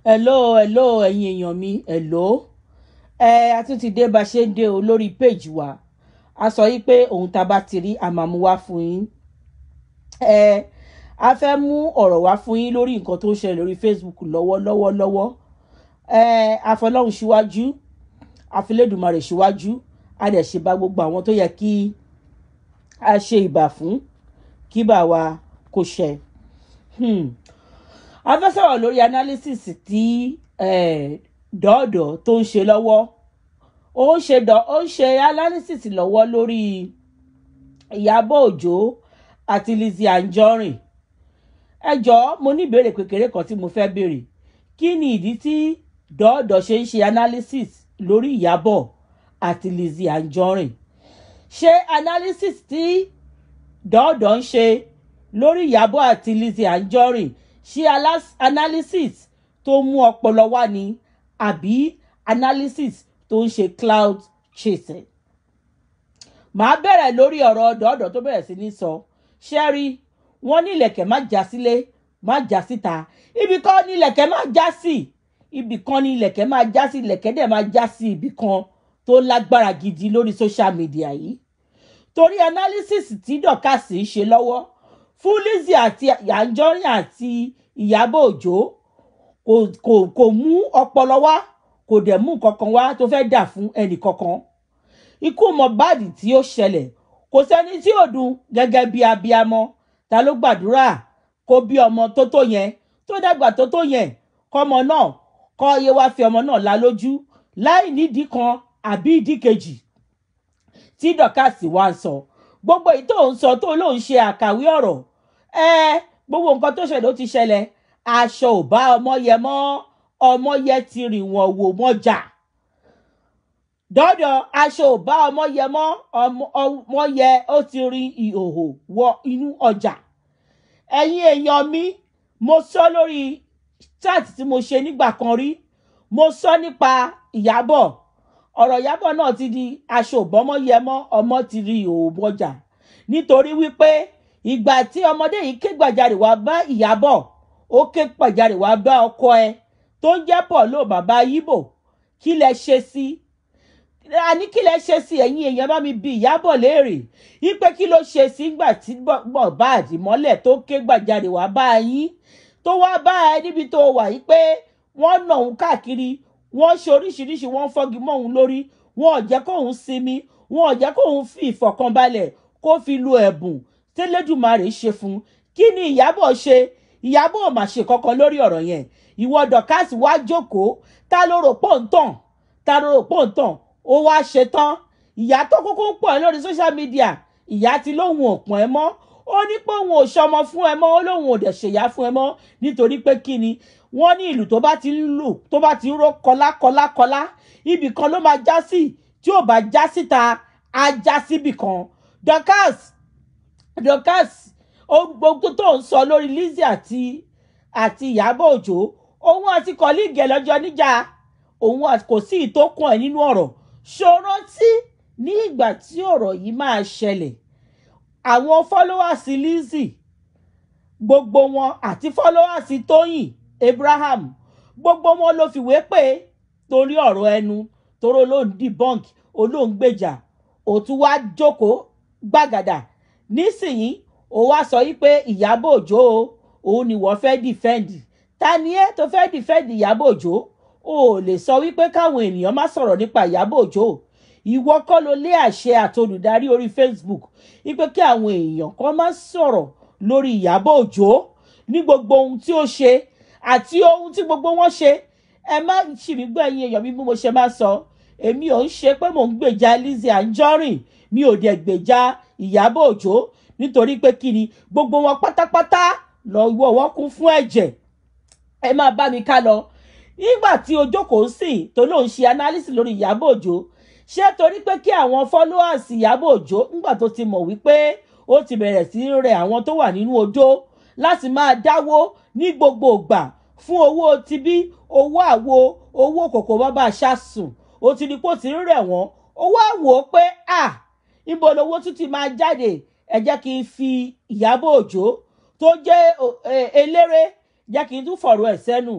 hello ẹ̀yin èèyàn mi hello. A tún ti dé bá ṣe ń dé o lórí page wa. A sọ yí pé ohun tá a bá ti rí a máa mú wá fún yín. A fẹ́ mú ọ̀rọ̀ wá fún yín lórí nǹkan tó ń ṣẹlẹ̀ lórí Facebook lọ́wọ́. Afọlọ́run síwájú, àfilédùmarè síwájú, a dẹ̀ ṣe bá gbogbo àwọn tó yẹ kí a ṣe ìbà fún kí bá wa kò ṣẹ. A fẹ́ sọ̀rọ̀ lórí analysis tí Dodo tó ń ṣe lọ́wọ́. Ó ń ṣe analysis lọ́wọ́ lórí Iyabo Ojo àti Lizzy Anjorin. Ẹ jọ̀ọ́, mo ní ìbéèrè kékeré kan tí mo fẹ́ béèrè. Kí ni ìdí tí Dodo ṣe ń ṣe analysis lórí Iyabo àti Lizzy Anjorin? Ṣé analysis tí Dodo ń ṣe lórí Iyabo àti Lizzy Anjorin ṣé analysis tó mú ọpọlọ wá ni àbí analysis tó ń ṣe clout chasing? Màá bẹ̀rẹ̀ lórí ọ̀rọ̀ Dodo tó bẹ̀rẹ̀ sí ní sọ. Ṣẹ́rí, wọ́n ní ilẹ̀kẹ̀ má já sílé, má já síta. Ibì kan ní ilẹ̀kẹ̀ má já sí. Ibì kan ní ilẹ̀kẹ̀ má já sí. Ilẹ̀kẹ̀ dẹ̀ má já sí ibì kan tó lágbára gidi lórí social media yìí. Torí analysis tí Dorcas ń ṣe lọ́wọ́ fún Lizzy àti Anjorin àti Iyabo Ojo kò mú ọpọlọ wá, kò dẹ̀ mú kankan wá tó fẹ́ dà fún ẹnì kankan. Ikú Mohbad tí ó ṣẹlẹ̀ kò sẹ́ni tí ò dùn gẹ́gẹ́ bí abiyamọ. Ta ló gbàdúrà kó bí ọmọ tó yẹn tó dàgbà tó yẹn kọ́mọ náà kọ́ iye wá fi ọmọ náà lá lójú láì nídìí kan àbí ìdí kejì tí Dorcas wá ń sọ. Gbogbo èyí tó ń sọ tó lóun ṣe àkàwé ọ̀rọ̀. Gbogbo nǹkan tó ṣẹlẹ̀ ó ti ṣẹlẹ̀. Aṣọ ò bá ọmọ yẹ mọ́, ọmọ yẹ ti rìn wọ̀n wò mọ́jà. Dodo, aṣọ ò bá ọmọ yẹ mọ́, ọmọ yẹ ó ti rin ìhòhò wọ inú ọjà. Ẹ̀yin èèyàn mi, mo sọ lórí chat tí mo ṣe nígbà kan rí. Mo sọ nípa Iyabo. Ọ̀rọ̀ Iyabo náà ti di aṣọ ò bọ́mọ yẹ mọ́, ọmọ ti rin ìhòhò mọ́jà. Nítorí wípé ìgbà tí ọmọdé yìí ké gbàjarè wá bá Iyabo, ó ké gbàjarè wá bá ọkọ ẹ̀ tó ń jẹ́ Paul bàbá Igbo. Kí lẹ ṣe sí? Àní kí lẹ ṣe sí? Ẹ̀yin èèyàn bá mi bi Iyabo léèrè wípé kí ló ṣe sí ìgbà tí Mohbad mọ́lẹ̀ tó ké gbàjarè wá bá yín, tó wá bá ẹ níbi tó wà yìí pé wọ́n nà òun káàkiri, wọ́n ṣe oríṣiríṣi, wọ́n fọ́gi mọ́ òun lórí, wọ́n ò jẹ́ kóun sinmi, wọ́n ò jẹ́ kóun fi ìfọ̀kànbalẹ̀ kó fi lu ẹ̀bùn tẹ́lẹ̀dùmarè ṣe fún. Kí ni Iyabo ṣe? Iyabo ò mà ṣe kankan lórí ọ̀rọ̀ yẹn. Ìwọ Dorcas wá jókòó, ta ló rò pọ̀ ń tàn? Ta ló rò pọ̀ ń tàn? Ó wá ṣe tán. Ìyá tó kúkú ń pọ̀ lórí social media, ìyá ti lóhun ò pọ̀n ẹ mọ́. Ó ní pé òun ò ṣọmọ fún ẹ mọ́, ó lóhun ò dẹ̀ ṣèyá fún ẹ mọ́. Nítorí pé kí ni? Wọ́n ní ìlú tó bá ti ń lù, tó bá ti ń ró kọlá, ibì kan ló máa já sí. Tí ò bá já síta, á já síbì kan. Dorcas, gbogbo tó ń sọ lórí Lizzy àti Iyabo Ojo, òun àti kọ́líìgì lọ́jọ́ níjà, òun kò sí ìtókùn ẹ̀ nínú ọ̀rọ̀. Ṣòrántí ní ìgbà tí ọ̀rọ̀ yìí máa ṣẹlẹ̀, àwọn followers Lizzy gbogbo wọn àti followers Tóyìn Abraham gbogbo wọn ló fìwé pé torí ọ̀rọ̀ ẹnu, torí olóhùn debunk, olóhùn gbèjà, òtún wá jókòó gbàgàdà. Nísìnyí ó wá sọ yí pé Iyabo Ojo òun ni wọ́n fẹ́ defend. Ta ni ẹ́ tó fẹ́ defend Iyabo Ojo? O lè sọ wípé káwọn ènìyàn má sọ̀rọ̀ nípa Iyabo Ojo. Ìwọ kọ́ ló lé àṣẹ àtolùdarí orí Facebook wípé kí àwọn èèyàn kan má sọ̀rọ̀ lórí Iyabo Ojo ní gbogbo ohun tí ó ṣe àti ohun tí gbogbo wọn ṣe. Ẹ má ṣì mí gbọ́ ẹ̀yin èèyàn mi bí mo ṣe máa sọ. Èmi ò ń ṣe pé mò ń gbèjà Lizzy Anjorin, mi ò dẹ̀ gbèjà Iyabo Ojo, nítorí pé kí ni gbogbo wọn pátápátá lọ́wọ́ wọn kún fún ẹ̀jẹ̀. Ẹ máa bá mi ká lọ. Nígbà tí o jókòó sí tó lóun ṣe analysis lórí Iyabo Ojo, ṣé torí pé kí àwọn followers Iyabo Ojo nígbà tó ti mọ̀ wípé ó ti bẹ̀rẹ̀ sí rẹ̀ àwọn tó wà nínú odó láti máa dáwó ní gbogbo ìgbà fún owó tibí, owó àwo, owó kòkó bàbá ṣàsùn, ó ti ní pé ó ti rẹ̀ wọ́n. Ó wá wò ó pé ibo lowó tún ti máa jáde. Ẹ jẹ́ kí n fi Iyabo Ojo tó jẹ́ eléré, jẹ́ kí n tún fọ̀rọ̀ ẹ̀ sẹ́nu.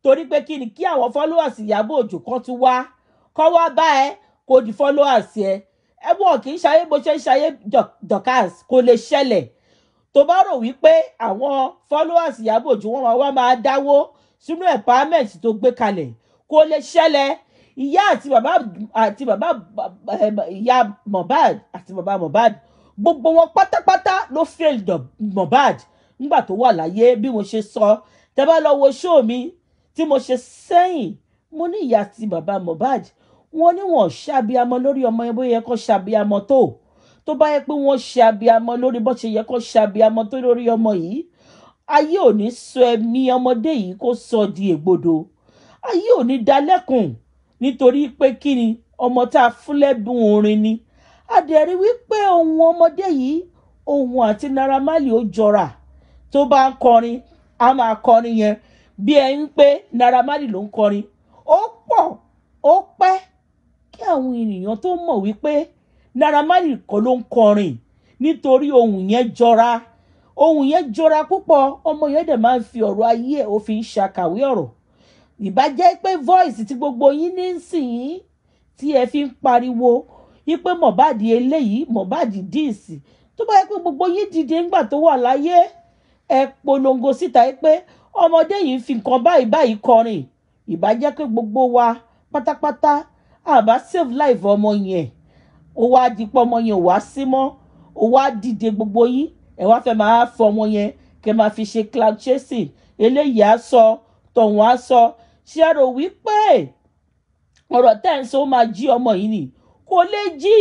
torí pé kí ni kí àwọn followers Iyabo Ojo kan tún wá kọ́ wá bá ẹ kó di followers ẹ wọ́n kì í ṣayé bó ṣe ń ṣayé Dorkas kò lè ṣẹlẹ̀ tó bá rò wípé àwọn followers Iyabo Ojo wọn wá máa dáwó sínú empowerment tó gbé kalẹ̀ kò lè ṣẹlẹ̀ ìyá àti bàbá ìyá Mohbad àti bàbá Mohbad gbogbo wọn pátápátá ló fail Mohbad nígbà tó wà láyé bí mo ṣe sọ tẹ́ bá lọ wo show mi tí mo ṣe sẹ́yìn mo ní ìyá àti bàbá Mohbad wọ́n ní wọ́n ṣàbíamọ lórí ọmọ yẹn bó yẹ kó ṣàbíamọ tó bá yẹ pé wọ́n ṣàbíamọ lórí bó ṣe yẹ kó ṣàbíamọ tó lórí ọmọ yìí ayé ò ní sọ ẹ̀mí ọmọdé yìí kó sọ di ègbodò ayé ò ní dalẹ́kùn nítorí pé kí ni ọmọ tá a fún lẹ́bùn orin ni adẹ̀rí wípé ohun ọmọdé yìí ohun àti Naira Marley ó jọra tó bá ń kọrin a máa kọrin yẹn bí ẹ ń pé Naira Marley ló ń kọrin ó pọ̀ ó pẹ́ kí àwọn ènìyàn tó mọ̀ wípé Naira Marley kọ́ ló ń kọrin nítorí ohun yẹn jọra púpọ̀ ọmọ yẹn dẹ̀ máa ń fi ọ̀rọ̀ ayé ẹ̀ ó fi ń ṣàkàwé ọ̀rọ̀ ìbàjẹ́ pé voice tí gbogbo yín ní sìn tí ẹ fi ń pariwo wípé Mohbad eléyìí Mohbad díìsì tó bá yẹ pé gbogbo yín dìde ńgbà tó wà láyé ẹ polongo síta pé ọmọdé yìí fi nǹkan báyìí kọrin ìbàjẹ́ pé gbogbo wa pátápátá àbá save life ọmọ yẹn ó wá dípọ̀ ọmọ yẹn ò wá sí mọ́ ó wá dìde gbogbo yín ẹ wá fẹ́ máa fọ ọmọ yẹn kẹ́ máa fi ṣe clout chasing eléyìí á sọ tọ̀hún á sọ ṣe rò wípé ọ̀rọ̀ tẹ́ ń sọ ó máa jí ọmọ yìí ni kò lè jí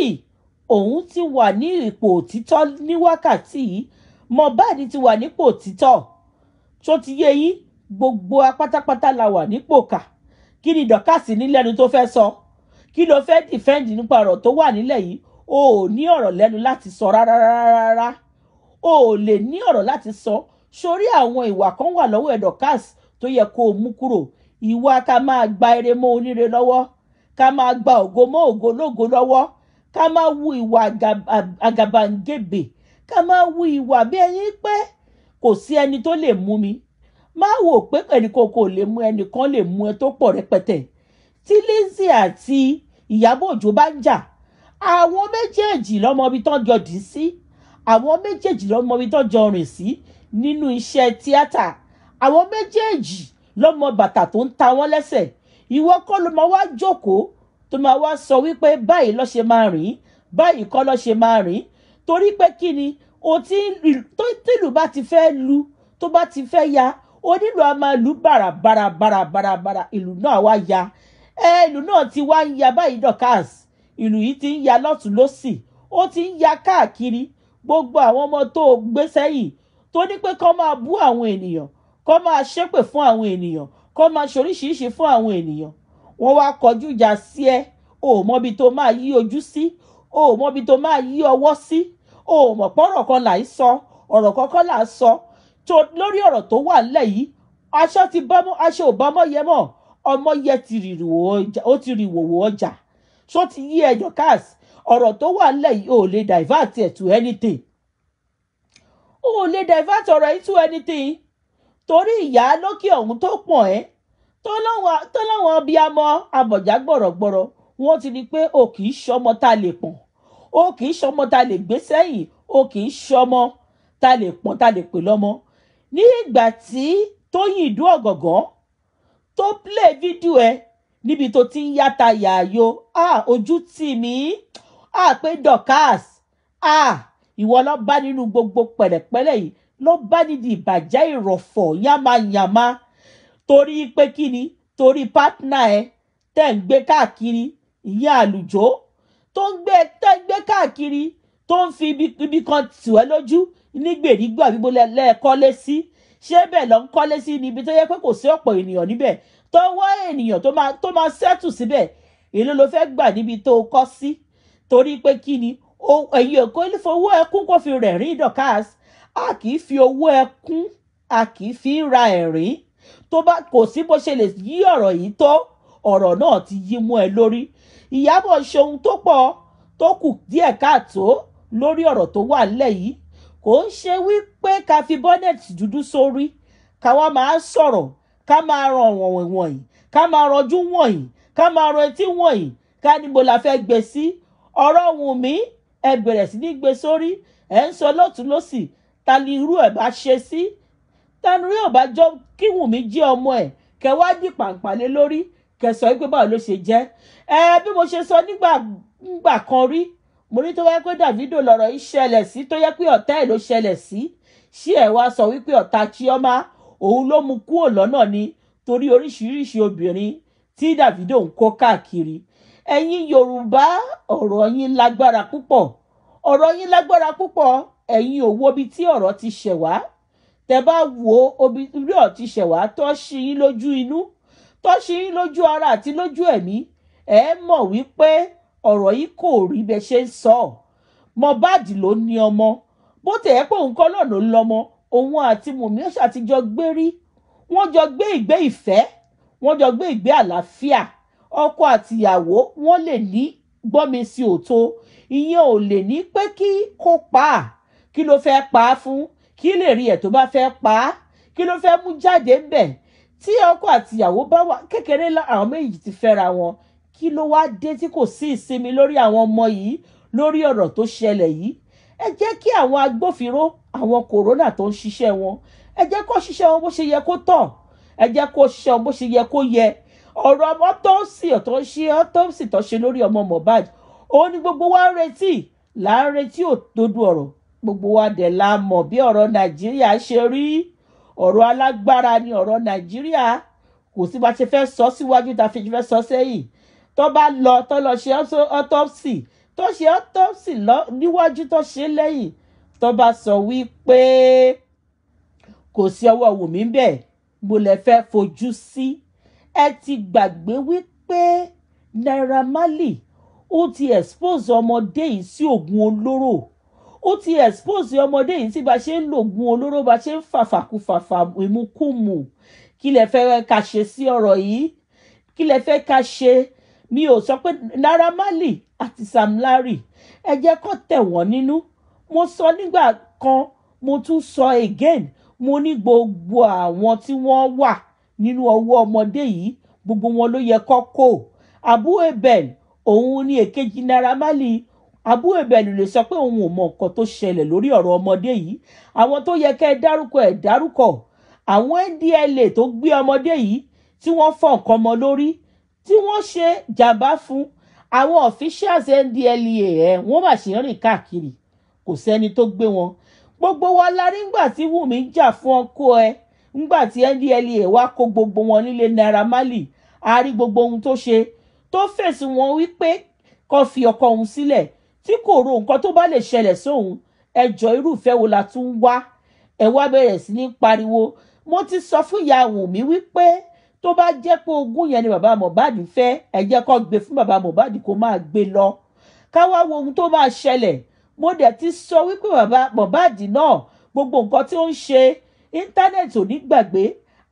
òun ti wà ní ipò òtítọ́ ní wákàtí yìí Mohbad ti wà nípò òtítọ́ tó ti yé yín gbogbo apátápátá la wà nípò kà kí ni Dorkas ní lẹ́nu tó fẹ́ sọ kí ló fẹ́ defend nípa ọ̀rọ̀ tó wà nílẹ̀ yìí o ò ní ọ̀rọ̀ lẹ́nu láti sọ rárá o ò lè ní ọ̀rọ̀ láti sọ sórí àwọn ìwà kan wà lọ́wọ́ ẹ̀ Dorkas tó yẹ kó o mú kúrò ìwà ká máa gba eré mọ́ oníre lọ́wọ́ ká máa gba ògo mọ́ ògo lógo lọ́wọ́ ká máa wu ìwà àgàbàǹgebè ká máa wu ìwà bí ẹni pé kò sí ẹni tó lè mú mi máa wò pé ẹnìkan kò lè mú ẹnìkan lè mú ẹ tó pọ̀ rẹpẹtẹ tí Lizzy àti Iyabo Ojo bá ń jà àwọn méjèèjì lọ́mọ ibi tán jọ dì sí àwọn méjèèjì lọ́mọ ibi tán jọ rìn sí nínú iṣẹ́ tíátà àwọn méjèèjì lọ́mọ bàtà tó ń ta wọ́n lẹ́sẹ̀ ìwọ kọ́ ló máa wá jókòó tó máa wá sọ wípé báyìí ló ṣe máa rìn báyìí kọ́ ló ṣe máa rìn torí pé kí ni o tí ìlú bá ti fẹ́ lu tó bá ti fẹ́ ya onílù a máa lu bàràbàrà ìlú náà wá ya ìlú náà ti wá ń ya báyìí Dorkas ìlú yìí ti ń ya lọ́tún lọ́sì ó ti ń ya káàkiri gbogbo àwọn ọmọ tó gbé sẹ́yìn tó ní pé kó máa bú àwọn ènìyàn kó máa ṣépè fún àwọn ènìyàn kó máa ṣoríṣiríṣi fún àwọn ènìyàn wọ́n wá kọjú ìjà sí ẹ o mọbi tó máa yí ojú sí o mọbi tó máa yí ọwọ́ sí o mọ̀ pọ́rọ̀ kan là ń sọ ọ̀rọ̀ kankan là ń sọ tó lórí ọ̀rọ̀ tó wà nílẹ̀ yìí aṣọ ò bá mọ́ yẹ mọ́ ọmọ yẹ ti rì wòwò ọjà ṣó ti yí ẹ Dorkas ọ̀rọ̀ tó wà nílẹ̀ yìí ò lè divert ẹ̀ to anything ò lè divert ọ̀rọ̀ yìí to anything torí ìyá lókè ọ̀hún tó pọ̀n ẹ́ tó láwọn abiyamọ abọ̀já gbọ̀rọ̀gbọ̀rọ̀ wọ́n ti ní pé o kì í ṣọmọ tá a lè pọ̀n o kì í ṣọmọ tá a lè gbé sẹ́yìn o kì í ṣọmọ tá a lè pọ̀n tá a lè pè lọ́mọ ní ìgbà tí Tóyìn Ìdú Ọ̀gọ̀gán tó play fídíò ẹ níbi tó ti ń yáta yààyò ojú tì mí pé Dorkas ìwọ ló bá nínú gbogbo pẹ̀lẹ́pẹ̀lẹ́ yìí ló bá nídìí ìbàjẹ́ ìrọ̀fọ̀ yámáyàmá torí pé kí ni torí partner ẹ tẹ́ ń gbé káàkiri ìyá àlùjọ tó ń gbé káàkiri tó ń fi ibi kan tù ẹ́ lójú ní gbèrígbà bíbó lẹ́ẹ̀kọ́lé sí ṣé bẹ́ẹ̀ lọ ń kọ́lé sí níbi tó yẹ pé kò sí ọ̀pọ̀ ènìyàn níbẹ̀ tó wá ènìyàn tó máa ṣẹ́tù síbẹ̀ èló ló fẹ́ gbà níbi tó kọ́ sí torí pé kí ni ẹ̀yin èkó fowó ẹkún kò fi rẹ̀ rí Dorkas a kì í fi owó ẹkún a kì í fi ra ẹ̀rín tó bá kò sí bó ṣe lè yí ọ̀rọ̀ yìí tó ọ̀rọ̀ náà ti yí mú ẹ lórí Ìyábọ̀ ṣe ohun tó pọ̀ tó kù díẹ̀ káàtó lórí ọ̀rọ̀ tó wà nílẹ̀ yìí kò ń ṣe wípé ká fi bonnet dúdú sórí ká wá máa sọ̀rọ̀ ká máa ràn wọ̀nyí ká máa rọjú wọ̀nyí ká máa rọ etí wọ̀nyí ká níbo la fẹ́ gbé sí. ọ̀rọ̀ Wùnmí ẹ bẹ̀rẹ̀ sí ní gbé sórí ẹ̀ ń sọ lọ́tún lọ́sì ta ni irú ẹ̀ bá ṣe sí. ta ni irú ẹ̀ bá jọ kí Wùnmí jẹ́ ọmọ ẹ̀ kẹ wá dì pàǹpàlẹ́ lórí kẹ sọ pé báwo ló ṣe jẹ́. bí mo ṣe sọ nígbà kan rí mo ní tó wáyé pé Davido lọ̀rọ̀ yìí ṣẹlẹ̀ sí tó yẹ pé ọ̀tá ẹ̀ ló ṣẹlẹ̀ sí ṣé ẹ̀ wá sọ wípé ọ̀tá Chioma òun ló mú kúrò lọ́nà ni torí oríṣiríṣi obìnrin tí Davido ń kó káàkiri. ẹ̀yin Yorùbá ọ̀rọ̀ yín lágbára púpọ̀ ọ̀rọ̀ yín lágbára púpọ̀ ẹ̀yin ò wo bí tí ọ̀rọ̀ ti ṣẹ̀ wá. tẹ bá wo obi bí ọ̀rọ̀ ti ṣẹ̀ wá tó ṣí yín lójú inú tó ṣí yín lójú ara àti lójú ẹ̀mí ẹ mọ̀ wípé ọ̀rọ̀ yìí kò rí bẹ́ẹ̀ ṣe ń sọ. Mohbad ló ní ọmọ bó tẹ̀ ẹ́ pé òun kọ́ náà ló ń lọ́mọ òun àti Wùnmí ṣàtijọ́ gbé rí wọ́n jọ gbé ìgbé ìfẹ́ wọ́n jọ gbé ìgbé àlàáfíà ọkọ àtìyàwó wọ́n lè ní gbọ́mi sí òtó ìyẹn ò lè ní pé kí kó pa á kí ló fẹ́ pa á fún kí lè rí ẹ̀ tó bá fẹ́ pa á kí ló fẹ́ mú jáde ń bẹ̀. tí ọkọ àtìyàwó bá wà kékeré àwọn méjì ti fẹ́ra wọn kí ló wá dé tí kò sí ìsinmi lórí àwọn ọmọ yìí lórí ọ̀rọ̀ tó ṣẹlẹ̀ yìí. ẹ jẹ́ kí àwọn agbófinró àwọn kòrónà tó ń ṣiṣẹ́ wọn ẹ jẹ́ kó ṣiṣẹ́ wọn bó ṣe yẹ kó tọ́ ẹ jẹ́ kó ṣiṣẹ́ wọn bó ṣe yẹ kó yẹ. ọ̀rọ̀ autopsy tó ṣe lórí ọmọ Mohbad òun ni gbogbo wa ń retí là ń retí òdodo ọ̀rọ̀ gbogbo wa dẹ̀ la mọ̀ bí ọ̀rọ̀ Nàìjíríà ṣe rí. ọ̀rọ̀ alágbára ni ọ̀rọ̀ Nàìjíríà kò sí bá ṣe fẹ́ sọ síwájú tá a fi fẹ́ sọ sẹ́yìn. tó bá lọ tó lọ ṣe autopsy tó ṣe autopsy níwájú tó ṣe lẹ́yìn tó bá sọ wípé kò sí ọwọ́ Wùnmí bẹ́ẹ̀ mo lè fẹ́ fojú sí. ẹ ti gbàgbé wípé Naira Marley ó ti expose ọmọdé yìí sí oògùn olóró ó ti expose ọmọdé yìí sí bá ṣe ń lo oògùn olóró bá ṣe ń fàfàkùfàfà ìmúkùmù. kí lẹ fẹ́ ká ṣe sí ọ̀rọ̀ yìí kí lẹ fẹ́ ká ṣe. mi ò sọ pé Naira Marley àti Sam Larry ẹ jẹ́ kó tẹ̀ wọ́n nínú. mo sọ nígbà kan mo tún sọ again mo ní gbogbo àwọn tí wọ́n wà nínú ọwọ́ ọmọdé yìí gbogbo wọn ló yẹ kó kó. Abu Ebel òun ni èkejì Naira Marley. Abu Ebel lè sọ pé òun ò mọ nǹkan tó ṣẹlẹ̀ lórí ọ̀rọ̀ ọmọdé yìí. àwọn tó yẹ kẹ́ ẹ dárúkọ ẹ̀ dárúkọ àwọn NDLA tó gbé ọmọdé yìí tí wọ́n fọ́ nǹkan mọ́ lórí tí wọ́n ṣe jàmbá fún àwọn officials NDLA wọ́n mà ṣe ń rìn káàkiri kò sẹ́ni tó gbé wọn. gbogbo wa la rí ńgbà tí Wùnmí ń jà fún ọkọ ẹ ńgbà tí NDLA wá kó gbogbo wọn nílé Naira Marley a rí gbogbo ohun tó ṣe tó fèsì wọn wípé kó fi ọkọ òun sílẹ̀ tí kò ro nǹkan tó bá lè ṣẹlẹ̀ sóhun. ẹjọ́ irúfẹ́ wo la tún wá ẹ wá bẹ̀rẹ̀ sí ní pariwo. mo ti sọ fún ìyá Wùnmí wípé tó bá jẹ́ pé ogún yẹn ni bàbá Mohbad fẹ́ ẹ jẹ́ kó gbé fún bàbá Mohbad kó máa gbé lọ ká wá wo ohun tó máa ṣẹlẹ̀. mo dẹ̀ ti sọ wípé bàbá Mohbad náà gbogbo nǹkan tí ó ń ṣe íńtánẹ́ẹ̀tì ò ní gbàgbé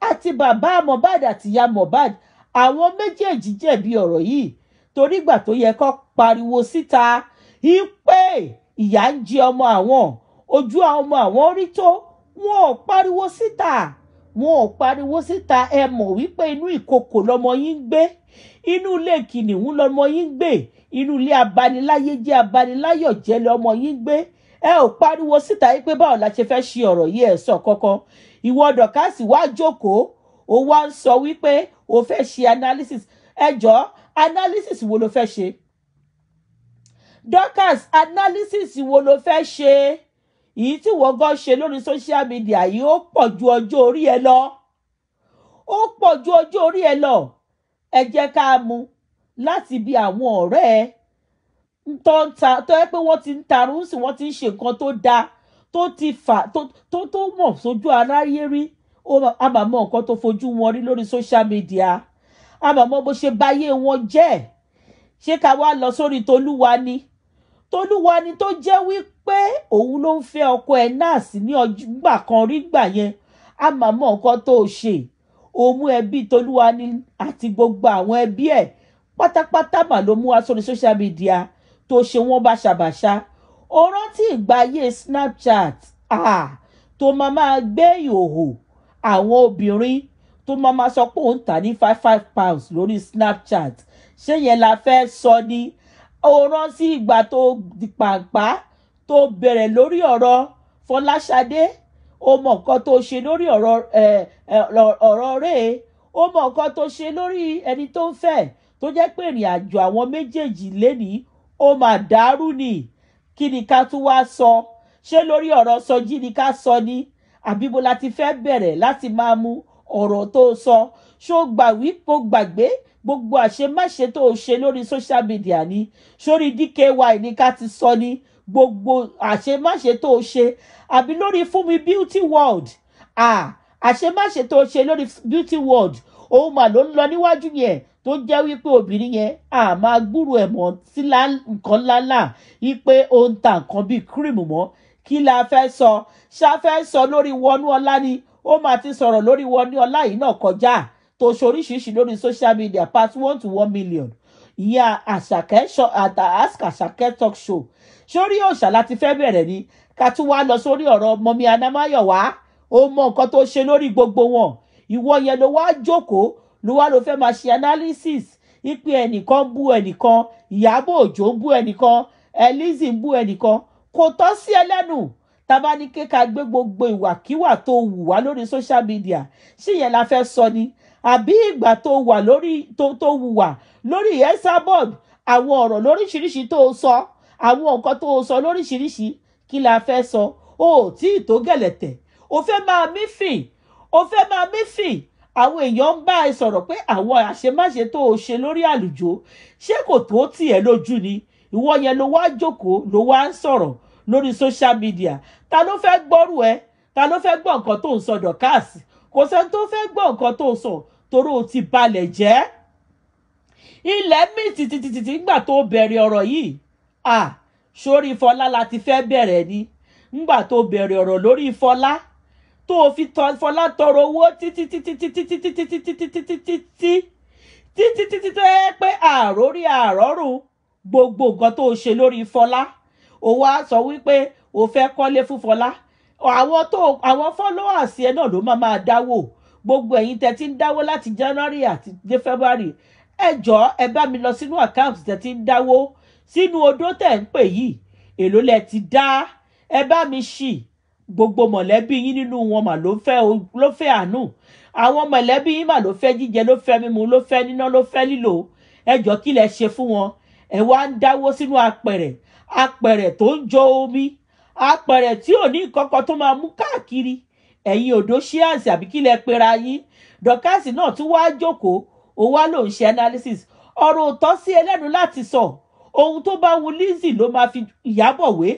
àti bàbá Mohbad àti ìyá Mohbad àwọn méjèèjì jẹ̀bi ọ̀rọ̀ yìí torí ìgbà tó yẹ kó pariwo síta ìpè ìyà ń jẹ ọmọ àwọn ojú àwọn ọmọ àwọn rí tó wọn ò pariwo síta ẹ mọ̀ wípé inú ìkòkò lọmọ yín ń gbé inú ilé kìnìún lọmọ yín ń gbé inú ilé abaniláyé jẹ́ abaniláyọ̀ jẹ́ lọmọ yín ń gbé ẹ ò pariwo síta yìí pé báwo la ṣe fẹ́ ṣe ọ̀rọ̀ yìí ẹ̀ sọ kankan. ìwọ Dọ̀kásì wá jókòó ó wá ń sọ wípé ó fẹ́ ṣe analysis. ẹjọ́ analysis wo ló fẹ́ ṣe? Dorcas analysis wo ló fẹ́ ṣe? èyí tí wọ́n gan ṣe lórí social media yìí ó pọ̀ ju ọjọ́ orí ẹ lọ ẹ jẹ́ ká mú láti bí àwọn ọ̀rẹ́ ẹ tó yẹ pé wọ́n ti ń tarún sí wọ́n ti ń ṣe nǹkan tó dáa tó ti fà tó mọ̀ sójú aráyé rí a máa mọ nǹkan tó fojú wọn rí lórí social media a máa mọ bó ṣe báyé wọn jẹ́. ṣé ká wá lọ sórí Tolúwa ni tó jẹ́ wípé òun ló ń fẹ́ ọkọ ẹ̀ náà sí ní ọgbà kan rí gbà yẹn a máa mọ nǹkan tó ṣe òun ẹbí Tolúwa ni àti gbogbo àwọn ẹbí ẹ̀ pátápátá mà ló mú wá sórí social media tó ṣe wọ́n báṣabàṣá. ó rántí ìgbà ayé Snapchat tó máa gbé ìhòòhò àwọn obìnrin tó máa sọ pé òun tà ní £5 lórí Snapchat ṣé yẹn la fẹ́ sọ ni ó rán sí ìgbà tó di pàǹpá tó bẹ̀rẹ̀ lórí ọ̀rọ̀ Fọláṣadé ó mọ nǹkan tó ṣe lórí ọ̀rọ̀ rẹ̀ ó mọ nǹkan tó ṣe lórí ẹni tó ń fẹ́ tó jẹ́ pé ìrìn àjò àwọn méjèèjì lénìí ó máa dàrú ni kí ni ká tún wá sọ ṣé lórí ọ̀rọ̀ Sọjí ni ká sọ ni àbí bó la ti fẹ́ bẹ̀rẹ̀ láti máa mú ọ̀rọ̀ tó sọ ṣó gbàgbé gbogbo àṣemáṣe tó ṣe lórí social media ni sórí DKY ni ká ti sọ ni gbogbo àṣemáṣe tó ṣe àbí lórí Fúnmi Beauty World àṣemáṣe tó ṣe lórí Beauty World òun mà ló ń lọ níwájú yẹn tó jẹ́ wípé obìnrin yẹn máa gbúrò ẹ̀ mọ́ sí nǹkan ńláńlá wípé ó ń ta nǹkan bíi kírìmù mọ́ kí la fẹ́ sọ ṣáfẹ́ sọ lórí Wọnúọlá ni ó máa ti sọ̀rọ̀ lórí Wọnúọlá yìí náà kọjá tó ṣoríṣiríṣi lórí social media part 1 to 1 million ìyá Àṣàkẹ́ Ask Àṣàkẹ́ talk show sórí òòṣà láti fẹ́ bẹ̀rẹ̀ ni ká tún wá lọ sórí ọ̀rọ̀ Mọ́mí Anamáyọ̀wá ó mọ nǹkan tó ṣe lórí gbogbo wọn ìwọ yẹn ló wá jókòó ló wá ló fẹ́ máa ṣe analysis ipe ẹnìkan bú ẹnìkan Ìyábọ̀ Òjó ń bú ẹnìkan Lizzy ń bú ẹnìkan kò tọ́ sí ẹlẹ́nu tàbá ní kéka gbé gbogbo ìwàkíwà tó wù wá lórí social media ṣé yẹn la fẹ́ sọ ni àbí ìgbà tó wà lórí tó wù wá lórí Esabod àwọn ọ̀rọ̀ lóríṣiríṣi tó sọ àwọn nǹkan tó sọ lóríṣiríṣi kí la fẹ́ sọ ó tí ì tó gẹ̀lẹ̀tẹ̀ ó fẹ́ máa mífìn àwọn èèyàn ń bá ẹ sọ̀rọ̀ pé àwọn àṣemáṣe tó o ṣe lórí àlùjọ ṣé kò tó tiẹ̀ lójú ni ìwọ yẹn ló wá jókòó ló wá ń sọ̀rọ̀ lórí social media ta ló fẹ́ gbọ́rù ẹ ta ló fẹ́ gbọ́ nǹkan tó ń sọ dọ̀kásì kò sẹ́ni tó fẹ́ gbọ́ nǹkan tó ń sọ torí o ti balẹ̀ jẹ́ ilẹ̀ mi tìtìtìtì nígbà tó bẹ̀rẹ̀ ọ̀rọ̀ yìí sórí Fọlá la ti fẹ́ bẹ̀rẹ̀ ni nígbà tó bẹ̀rẹ̀ ọ̀rọ̀ lórí Fọlá tó fi Fọlá tọrọ owó títí tó yẹ pé àròrí àrọ́rùn gbogbo nǹkan tó ṣe lórí Fọlá ó wá sọ wípé ó fẹ́ kọ́lé fún Fọlá àwọn followers ẹ náà ló máa dáwó gbogbo ẹ̀yin tẹ́ ti ń dáwó láti January àti dé February ẹ jọ̀ọ́ ẹ bá mi lọ sínú account tẹ́ ti ń dáwó sínú odó tẹ́ ń pè yìí èló lẹ ti dá ẹ bá mi ṣì gbogbo mọ̀lẹ́bí yín nínú wọn mà ló fẹ́ àánú àwọn mọ̀lẹ́bí yín mà ló fẹ́ jíjẹ ló fẹ́ mímu ló fẹ́ níná ló fẹ́ lílò ẹ jọ̀ọ́ kí lẹ ṣe fún wọn ẹ wá ń dáwó sínú apẹ̀rẹ̀ tó ń jọ omi apẹ̀rẹ̀ tí ò ní ìkọ́kọ́ tó máa mú káàkiri ẹ̀yin òdó ṣíàǹsì àbí kí lẹ pera yín dọ̀kásì náà tún wá jókòó ó wá lòun ṣe analysis ọ̀rọ̀ òótọ́ sí ẹlẹ́nu láti sọ ohun tó bá wù Lizzy ló máa fi Ìyábọ̀ wé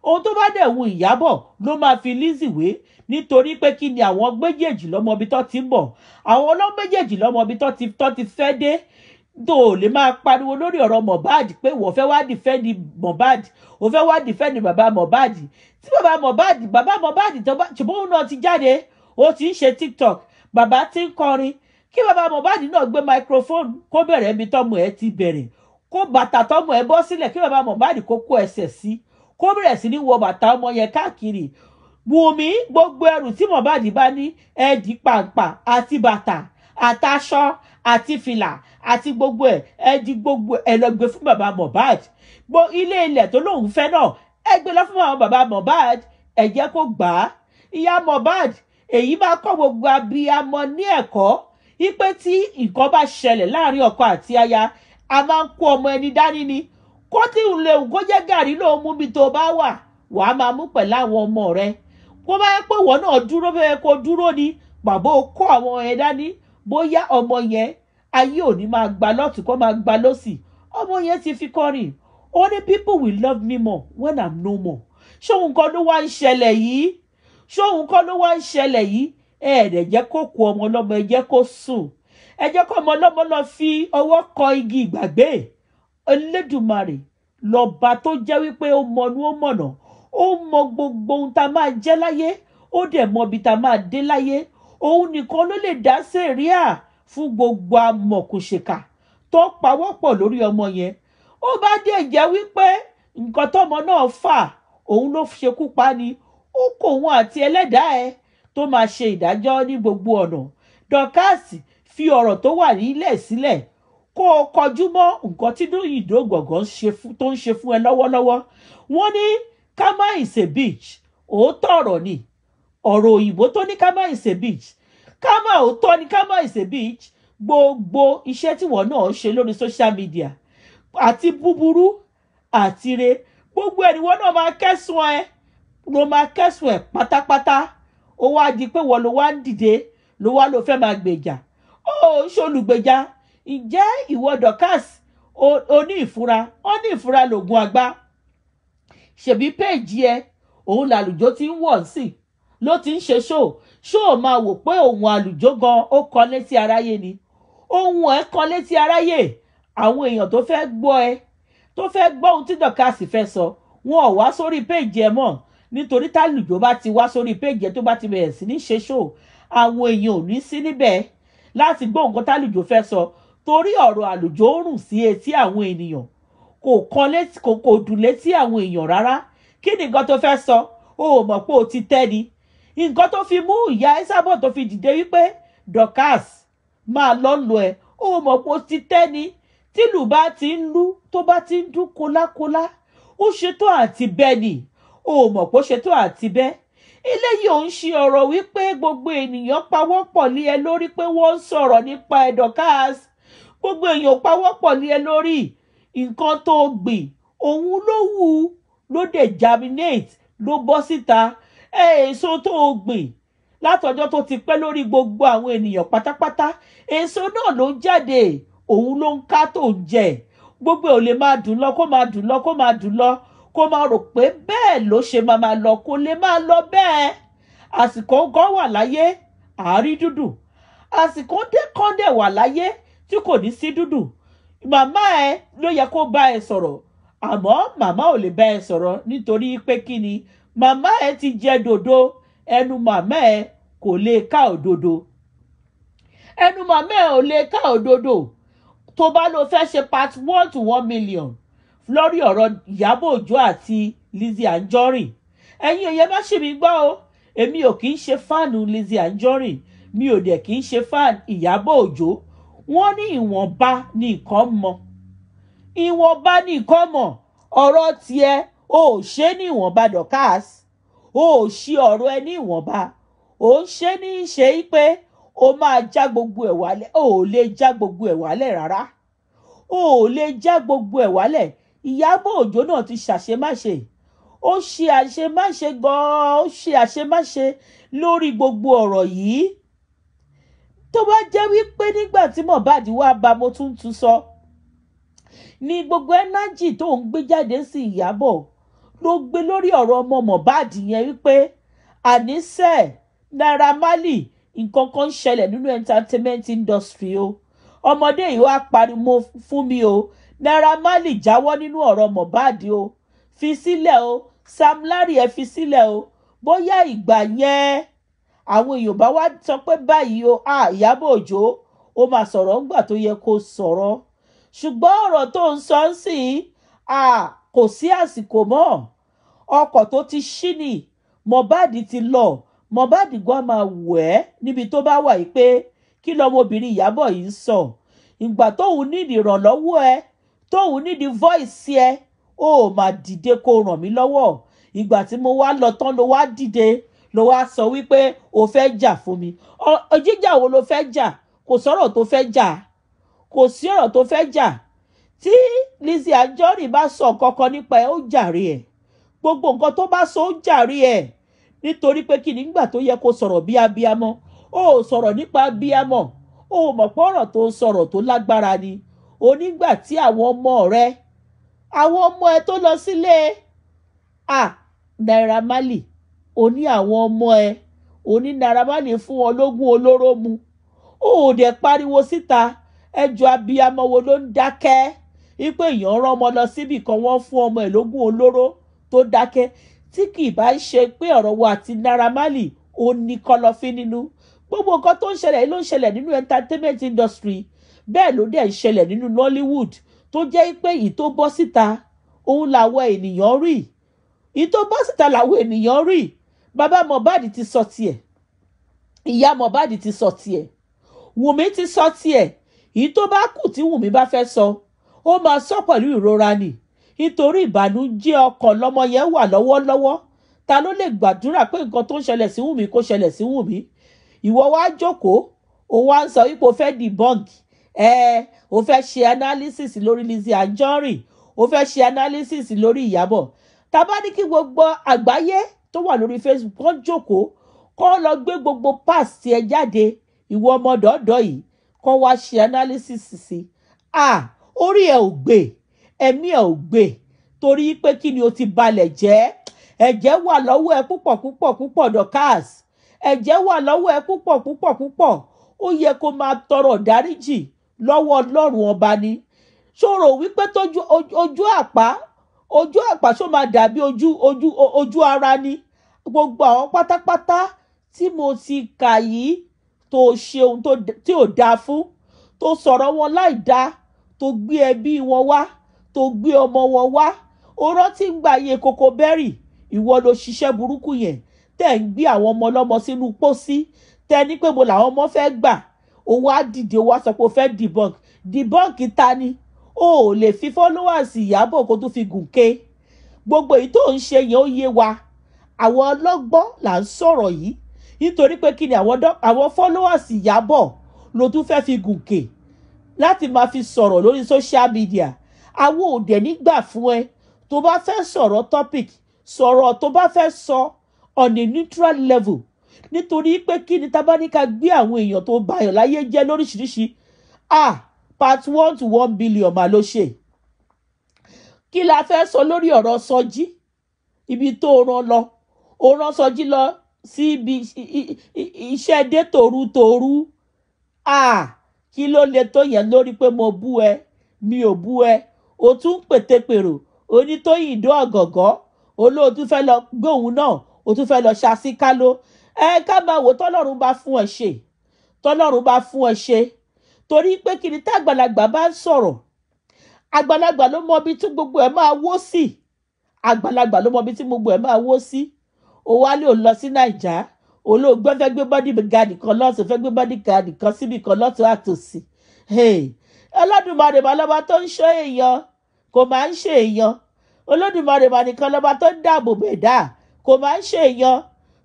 ohun tó bá dẹ̀ wù Ìyábọ̀ ló máa fi Lizzy wé nítorí pé kí ni àwọn méjèèjì lọ́mọbi tó ti ń bọ̀ àwọn méjèèjì lọ́mọbi tó ti fẹ́ dé tó lè máa pariwo lórí ọ̀rọ̀ Mohbad pé wọ́n fẹ́ wá dìfẹ́ndì Mohbad ó fẹ́ wá dìfẹ́ndì bàbá Mohbad tí bàbá Mohbad ṣùgbọ́n náà ti jáde ó ti ń ṣe TikTok bàbá ti ń kọrin kí bàbá Mohbad náà gbé microphone kó bẹ̀rẹ̀ ibi tọ́mọ ẹ ti bẹ̀rẹ̀ kó bàtà tọ́mọ ẹ bọ́ sílẹ̀ kí bàbá Mohbad kó kó ẹsẹ̀ sí kó bẹ̀rẹ̀ sí ní wọ bàtà ọmọ yẹn káàkiri Wùmí gbogbo ẹrù tí Mohbad bá ní ẹ̀ẹ́dì pàǹpà àti bàtà àtàṣọ àti fìlà àti gbogbo ẹ̀ẹ́dì gbogbo ẹ̀ lọ gbé fún bàbá Mohbad ilé ilẹ̀ tó lóun fẹ́ náà ẹ gbé lọ fún àwọn bàbá Mohbad ẹ jẹ́ kó gbà á ìyá Mohbad èyí máa kọ́ gbogbo abiyamọ ní ẹ̀kọ́ wípé tí nǹkan bá ṣẹlẹ̀ láàrin ọkọ àti aya a máa ń kó ọmọ ẹni dání ni kó tí ń lè kó jẹ́ gàrí ló mú bí tó bá wàá máa mú pẹ̀lú àwọn ọmọ rẹ kó bá yẹ pé wọ́n náà dúró bẹ́ẹ̀ kó dúró ni bàbá ó kó àwọn ẹ̀ dání bóyá ọmọ yẹn ayé ò ní máa gba lọ́tù kó máa gba lọ́sì ọmọ yẹn ti fi kọrin ó ní people will love me more when I'm no more ṣóhun kan ló wá ń ṣẹlẹ̀ yìí ẹ̀ẹ́dẹ̀ jẹ́ kó kó ọmọ ọlọ́mọ ẹ jẹ́ kó sùn ẹ jẹ́ kó ọmọ ọlọ́mọ lọ fi ọwọ́ kọ igi ìgbàgbé Elédùmarè lọ́ba tó jẹ́ wípé ó mọnú ó mọ̀nà ó mọ gbogbo ohun tá a máa jẹ́ láyé ó dẹ̀ mọ ibi tá a máa dé láyé òun nìkan ló lè dá sẹ̀ríà fún gbogbo amọ̀kùnṣèkà tó pawọ́pọ̀ lórí ọmọ yẹn ó bá dẹ̀ jẹ́ wípé nǹkan tọ́mọ náà fà òun ló ṣekú pa ni ó kó òun àti ẹlẹ́dàá ẹ tó máa ṣe ìdájọ́ ní gbogbo ọ̀nà Dorcas fi ọ̀rọ̀ tó wà nílẹ̀ sílẹ̀ kó o kọjú mọ́ nǹkan tí Ìdó gbọ̀ngàn tó ń ṣe fún ẹ lọ́wọ́lọ́wọ́. Wọ́n ní Kama is a bitch. Òótọ́ ọ̀rọ̀ ni ọ̀rọ̀ òyìnbó tó ní Kama is a bitch. Kama òótọ́ ni Kama is a bitch. Gbogbo iṣẹ́ tí wọ́n náà ṣe lórí social media àti búburú àti re gbogbo ẹni wọ́n náà máa kẹ́sùn ẹ ló máa kẹ́sùn ẹ pátápátá. Ó wá di pé wọ́n ló wá ń dìde ló wá ló fẹ́ máa gbèjà. Ó ń ṣolùgbèjà. Ǹjẹ́ ìwọ Dorcas o ní ìfura? Ó ní ìfura lògùn àgbà. Ṣebí péèjì ẹ òun làlùjọ tí ń wọ̀ sí ló ti ń ṣe ṣó máa wò pé òun àlùjọ gan ó kọ létí aráyé ni. Ohun ẹ̀ kọ létí aráyé. Àwọn èèyàn tó fẹ́ gbọ́ ẹ tó fẹ́ gbọ́ ohun tí Dorcas fẹ́ sọ wọn ò wá sórí péèjì ẹ mọ́ nítorí tálùjọ bá ti wá sórí péèjì ẹ tó bá ti bẹ̀rẹ̀ sí ní ṣe àwọn èèyàn ò ní sí níbẹ̀ láti gbọ́ nǹkan tálùjọ fẹ́ sọ torí ọ̀rọ̀ àlùjọ ń rùn sí etí àwọn ènìyàn kò dùn létí àwọn èèyàn rárá. Kí ni nǹkan tó fẹ́ sọ? O ò mọ̀ pé o ti tẹ́ ni. Nǹkan tó fi mú ìyá Iyabo tó fi dìde wípé Dorcas máa lọ ẹ o ò mọ̀ pé o ti tẹ́ ni. Tílù bá ti ń lú tó bá ti ń dún kólákólá ó ṣètò àti bẹ́ẹ̀ ni. O ò mọ̀ pé ó ṣètò àti bẹ́ẹ̀. Eléyìí ò ń ṣe ọ̀rọ̀ wípé gbogbo ènìyàn pawọ́pọ̀ lé ẹ lórí pé wọ́n ń sọ̀rọ̀ nípa ẹ Dorcas. Gbogbo èèyàn pawọ́pọ̀ lé ẹ lórí nǹkan tó gbìn òun ló wù ló dẹ̀ germinate ló bọ́ síta. Èso tó gbìn látọjọ́ tó ti pẹ́ lórí gbogbo àwọn ènìyàn pátápátá èso náà ló ń jáde òun ló ń ká tó ń jẹ. Gbogbo ò lè máa dùn lọ kó máa dùn lọ kó máa dùn lọ kó máa rò pé bẹ́ẹ̀ ló ṣe máa lọ kó lè máa lọ bẹ́ẹ̀. Àsìkò gan wà láyé àárí dúdú. Àsìkò kan dẹ̀ wà láyé tí kò ní sí dúdú. Màmá ẹ ló yẹ kó bá ẹ sọ̀rọ̀ àmọ́ màmá ò lè bá ẹ sọ̀rọ̀ nítorí pé kí ni màmá ẹ ti jẹ dòdò. Ẹnu màmá ẹ kò lè ká òdodo. Ẹnu màmá ẹ ò lè ká òdodo. Tó bá lọ fẹ́ ṣe part 1 to 1 million lórí ọ̀rọ̀ Iyabo Ojo àti Lizzy Anjorin. Ẹ̀yin òye má ṣe mi gbọ́ o. Èmi ò kì í ṣe fáànù Lizzy Anjorin. Mi ò dẹ̀ kì í ṣe fáànù Iyabo Ojo. Wọ́n ní ìwọ̀nba ní nǹkan mọ̀. Ìwọ̀nba ní nǹkan mọ̀. Ọ̀rọ̀ tiẹ̀ o ò ṣe ní ìwọ̀nba Dorcas. O ò ṣe ọ̀rọ̀ ẹ ní ìwọ̀nba. O ń ṣe ní ṣe pé o máa já gbogbo ẹ̀ wálẹ̀. O ò lè já gbogbo ẹ̀ wálẹ̀ rárá. O ò lè já gbogbo ẹ̀ wálẹ̀. Iyabo Ojo náà ti ṣàṣemáṣe. Ó ṣe àṣemáṣe gan-an. Ó ṣe àṣemáṣe lórí gbogbo ọ̀rọ̀ yìí. Tó bá jẹ́ wípé nígbà tí Mohbad wá bá mo tún sọ ní gbogbo ẹnájì tó ń gbé jáde sí Iyabo ló gbé lórí ọ̀rọ̀ ọmọ Mohbad yẹn wípé àníṣe Naira Marley nǹkan kan ṣẹlẹ̀ nínú entertainment industry o. Ọmọdé yìí wá pariwo fún mi o. Naira Marley jáwọ́ nínú ọ̀rọ̀ Mohbad o. Fi sílẹ̀ o. Sam Larry ẹ fi sílẹ̀ o. Bóyá ìgbà yẹn àwọn èèyàn bá wá sọ pé báyìí o Iyabo Ojo ó máa sọ̀rọ̀ ńgbà tó yẹ kó sọ̀rọ̀. Ṣùgbọ́n ọ̀rọ̀ tó ń sọ sí kò sí àsìkò mọ́. Ọkọ̀ tó ti ṣí ni Mohbad ti lọ. Mohbad gan máa wẹ̀ níbi tó bá wà yìí pé kí lọmọbìnrin Iyabo yìí ń sọ. Ìgbà tóun nídìí ìrànlọ́wọ́ ẹ tóun nídìí voice ẹ ó máa dìde kó ràn mí lọ́wọ́. Ìgbà tí mo wá lọ tán ló wá dìde ló wá sọ wípé o fẹ́ jà fún mi. Jíjà wo ló fẹ́ jà? Kò sọ̀rọ̀ tó fẹ́ jà. Kò sí ọ̀rọ̀ tó fẹ́ jà. Tí Lizzy Anjorin bá sọ kankan nípa ẹ ó jàre ẹ̀. Gbogbo nǹkan tó bá sọ ó jàre ẹ̀. Nítorí pé kí nígbà tó yẹ kó sọ̀rọ̀ bí abiyamọ ó sọ̀rọ̀ nípa abiyamọ. Ó mọ̀ pé ọ̀rọ̀ tó sọ̀rọ̀ tó lágbára ni. Onígbà tí àwọn ọmọ ẹ tó lọ sílé Naira Marley ó ní àwọn ọmọ ẹ ó ní Naira Marley fún wọn lógún olóró mu. Ó dẹ̀ pariwo síta. Ẹjọ́ abiyamọ wo ló ń dákẹ́ wípé èèyàn rán ọmọ lọ síbì kan wọ́n fún ọmọ ẹ̀ lógún olóró tó dákẹ́ tí kì í bá ṣe pé ọ̀rọ̀ wa àti Naira Marley ó ní kọ̀lọ̀fín nínú. Gbogbo nǹkan tó ń ṣẹlẹ̀ ló ń ṣẹlẹ̀ nínú entertainment industry. Bẹ́ẹ̀ ló dẹ̀ ń ṣẹlẹ̀ nínú Nollywood tó jẹ́ pé èyí tó bọ́ síta òun làwọn ènìyàn rí. Èyí tó bọ́ síta làwọn ènìyàn rí. Bàbá Mohbad ti sọ tiẹ̀. Ìyá Mohbad ti sọ tiẹ̀. Wùmí ti sọ tiẹ̀, èyí tó bá kù tí Wùmí bá fẹ́ sọ ó máa sọ pẹ̀lú ìrora ni, nítorí ìbànújẹ́ ọkàn lọ́mọ yẹn wà lọ́wọ́lọ́wọ́. Ta ló lè gbàdúrà pé nǹkan tó ń ṣẹlẹ̀ sí Wùmí kó ṣẹlẹ̀ sí Wùmí? Ìwọ wá jókòó, ó wá ń sọ wípé o fẹ́ debunk, o fẹ́ ṣe analysis lórí Lizzy Anjorin, o fẹ́ ṣe analysis lórí Iyabo. Ta bá ní kí gbogbo àgbáyé tó wà lórí Facebook kó jókòó, kó lọ gbé gbogbo past ẹ jáde, ìwọ ọmọ dọ́dọ̀ yìí, kó wá ṣe analysis sí. Orí ẹ ò gbé, ẹ̀mí ẹ ò gbé, torí pé kí ni o ti balẹ̀ jẹ́. Ẹ̀jẹ̀ wà lọ́wọ́ ẹ púpọ̀ Dorcas, ẹ̀jẹ̀ wà lọ́wọ́ ẹ púpọ̀. Ó yẹ kó máa tọrọ dáríjì lọ́wọ́ Ọlọ́run ọba ni. Ṣòro wípé tójú ojú àpá ṣó máa dàbí ojú ara ni. Gbogbo àwọn pátápátá tí mo ti kà yìí tó ṣe ohun tí ò dáa fún, tó sọ̀rọ̀ wọn láì dáa, tó gbé ẹbí wọn wá, tó gbé ọmọ wọn wá. Ó rántí ń gbà yẹ kókó bẹ́rì, ìwọ ló ṣiṣẹ́ burúkú yẹn, tẹ́ ń gbé àwọn ọmọ ọlọ́mọ sínú pósí, tẹ́ ní pé mo làwọn ọmọ fẹ́ gbà. Ó wá dìde, ó wá sọ pé ó fẹ́ debunk ta ni? O ò lè fi followers Iyabo kó tún fi gùn ké. Gbogbo èyí tó ń ṣe yẹn ó yé wa. Àwọn ọlọ́gbọ́n là ń sọ̀rọ̀ yìí, nítorí pé kí ni àwọn followers Iyabo ló tún fẹ́ fi gùn ké láti máa fi sọ̀rọ̀ lórí social media. Àwọn ò dẹ̀ nígbà fún ẹ. Tó bá fẹ́ sọ̀rọ̀ topic, sọ̀rọ̀ tó bá fẹ́ sọ on a neutral level, nítorí pé kí ni tá bá ní ká gbé àwọn èèyàn tó bayọ̀ láyé jẹ́ lóríṣiríṣi. Part 1 to 1 billion mà ló ṣe. Kí la fẹ́ sọ lórí ọ̀rọ̀ Sọjí? Ibi tó rán lọ, ó rán Sọjí lọ sí ibi iṣẹ́ dé tòru. Kí ló le tó yẹn lórí pé mo bú ẹ, mi ò bú ẹ? O tún pètèpèrò, Onítòyìn Ìdó Ọ̀gọ̀gọ̀, olóòtú fẹ́ lọ gbóhùn náà, o tún fẹ́ lọ ṣàṣìkálò. Ká máa wò tọ́lọ́run bá fún ẹ ṣe, tọ́lọ́run bá fún ẹ ṣe. Torí pé kí ni tá àgbàlagbà bá ń sọ̀rọ̀, àgbàlagbà ló mọ ibi tí gbogbo ẹ̀ máa wó sí. Àgbàlagbà ló mọ ibi tí gbogbo ẹ̀ máa wó sí. O wá lè lọ sí Nàìjà, olóògbé fẹ́ gbé bodyguard kan lọ́sùn, fẹ́ gbé bodyguard kan síbi kan lọ́tún àtòsí. Olódùmarè mà lọ́ba tó ń ṣọ́ èèyàn, kò máa ń ṣe èèyàn. Olódùmarè mà nìkan lọ́ba tó ń dáàbò bẹ̀dá, kò máa ń ṣe èèyàn.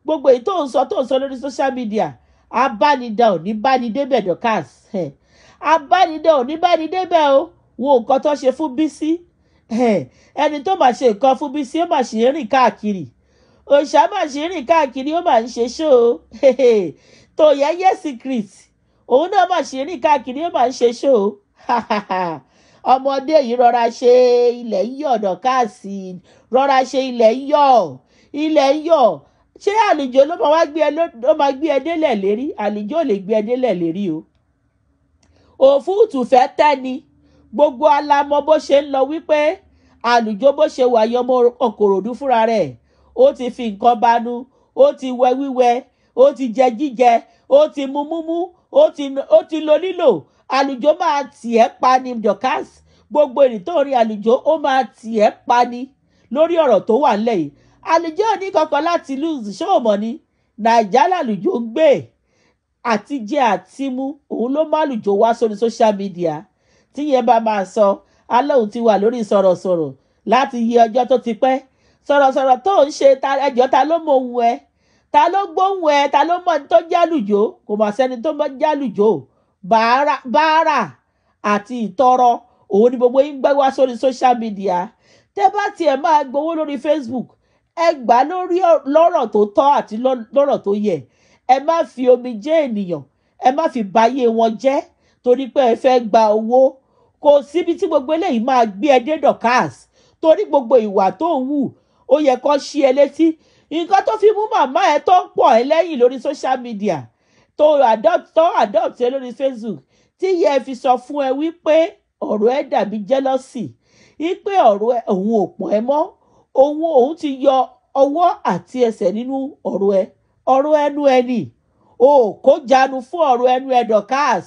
Gbogbo èyí tó ń sọ lórí social media, abánidá ò ní bá ní débẹ̀ Dorcas. Abánidá ò ní bá ní débẹ̀ o. Wo nǹkan tó ṣe fún Bísí. Ẹni tó máa ṣe nǹkan fún Bísí ó máa ṣe rìn káàkiri. Òòṣà máa ṣe rìn káàkiri, ó máa ń ṣe ṣó o. Tó yẹ́yẹ́ secret, òun náà máa ṣe rìn káàkiri, ó máa ń ṣe ṣó o. Ọmọdé yìí rọra ṣe ilẹ̀ yọ̀ Dorcas, rọra ṣe ilẹ̀ yọ̀. Ṣé àlùjọ ló máa gbé ẹ délẹ̀ lérí? Àlùjọ ò lè gbé ẹ délẹ̀ lérí o. Òfúùtù fẹ́ tẹ́ni. Gbogbo alamọ bó ṣe ń lọ wípé àlùjọ bó ṣe wà yọmọ Òkòròdú fúnra rẹ̀, ó ti fi nǹkan banú, ó ti wẹ wíwẹ, ó ti jẹ jíjẹ, ó ti mu múmú, ó ti lo nílò. Àlùjọ máa tì ẹ́ pa ni Dorcas. Gbogbo èrè tó rí àlùjọ ó máa tì ẹ́ pa ni lórí ọ̀rọ̀ tó wà nílẹ̀ yìí. Àlùjọ ní kankan láti lose, ṣé o mọ̀ ni? Nàìjà làlùjọ ń gbé, àti jẹ àti mu, òun ló má àlùjọ wá sórí social media. Tí yẹn bá máa sọ, alóhùn ti wà lórí sọ̀rọ̀sọ̀rọ̀ láti yí ọjọ́ tó ti pẹ́. Sọ̀rọ̀sọ̀rọ̀ tó ń ṣe ẹjọ́ ta ló mọ ohun ẹ? Ta ló gbóhùn ẹ? Ta ló mọ ní tó jálùjọ? Kò mà sẹ́ni tó mọ jálùjọ. Bàárà àti ìtọrọ, òun ni gbogbo yín gbé wá sórí social media. Tẹ́ bá tiẹ̀ máa gbowó lórí Facebook, ẹ gbà lórí lọ́rọ̀ tó tọ́ àti lọ́rọ̀ tó yẹ. Ẹ má fi omi jẹ́ ènìyàn, ẹ má fi báyé wọn jẹ́ torí pé ẹ fẹ́ gba owó. Kò síbi tí gbogbo eléyìí máa gbé ẹ dé Dorcas, torí gbogbo ìwà tó ń wù ó yẹ kó ṣí ẹ létí. Nǹkan tó fi mú màmá ẹ tó ń pọ̀ ẹ lẹ́yìn lórí social media, tó adopt ẹ lórí Facebook, tí yẹ fi sọ fún ẹ wípé ọ̀rọ̀ ẹ dàbí jealousy, wípé ọ̀rọ̀ ẹ òun ò pọ̀n ẹ mọ́, òun ti yọ ọwọ́ àti ẹsẹ̀ nínú ọ̀rọ̀ ẹnu ẹni. O kò jánu fún ọ̀rọ̀ ẹnu ẹ Dorcas.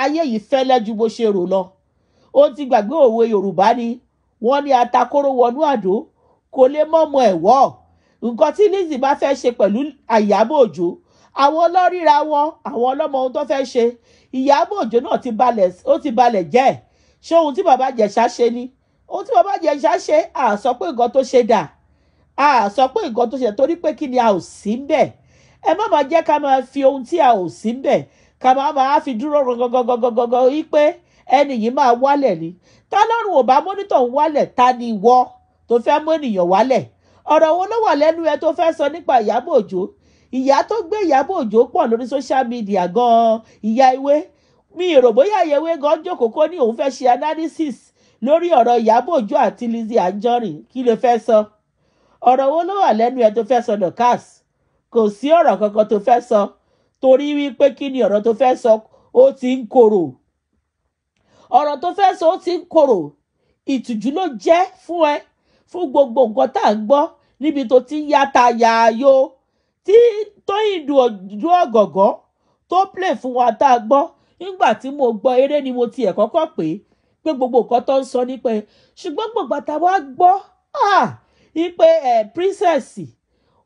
Ayé yìí fẹ́lẹ́ ju bó ṣe rò lọ. Ó ti gbàgbé òwe Yorùbá ni wọ́n ní atakóró wọnú àdó kò lè mọ́mọ́ ẹ̀wọ́. Nǹkan tí Lizzy bá fẹ́ ṣe pẹ̀lú Iyabo Ojo, àwọn olóríra wọn àwọn ọlọ́mọ ohun tó fẹ́ ṣe. Ìyábọ̀ Òjó náà ti balẹ̀ jẹ́ ṣé ohun tí bàbá Ìjẹ̀ṣà ṣe ni ohun tí bàbá Ìjẹ̀ṣà ṣe à sọ pé nǹkan tó ṣe dà à sọ pé nǹkan tó ṣe torí pé kí ni a ò sí ń bẹ̀. Ẹ má máa jẹ́ ká máa fi ohun tí a ò sí ń bẹ̀ ká máa fi dúró gọgọgọgọgọ yí pé ẹni yìí máa wálẹ̀ ni. Ta lọ́rùn ò bá mọ́nítọ̀ ń wálẹ̀ ta ni ìwọ tó fẹ́ mú ènìyàn wálẹ̀. Ọ̀rọ̀ wo ló wà lẹ́nu ẹ tó fẹ́ sọ nípa Ìyábọ̀ Òjó? Ìyá tó gbé Ìyábọ̀ Òjó pọ̀ lórí social media gan-an ìyá ewé mi ò rò bóyá ìyá ewé gan jókòó kó ní òun fẹ́ ṣe analysis lórí ọ̀rọ̀ Iyabo Ojo àti Lizzy Anjorin. Kí ló fẹ́ sọ? Ọ̀rọ̀ wo ló wà lẹ́nu ẹ tó fẹ́ sọ Dorkas? Kò sí ọ̀rọ̀ kankan tó fẹ́ sọ torí wípé kí ni ọ̀rọ̀ tó fẹ́ sọ ó ti ń korò. Ọ̀rọ̀ tó fẹ́ sọ ó ti ń korò. Ìtìjú ló jẹ́ fún ẹ fún gbogbo nǹkan tá à ń gbọ́ níbi tó ti ń yàtà yàáyó tí Tóyìn ọ̀gọ̀gọ̀ tó play fún wa tá a gbọ́ nígbà tí mo gbọ́ eré ni mo tiẹ̀ kọ́kọ́ pé gbogbo nǹkan tó ń sọ nípa ẹ̀ ṣùgbọ́n gbogbo àtàwọn á gbọ́ wípé princess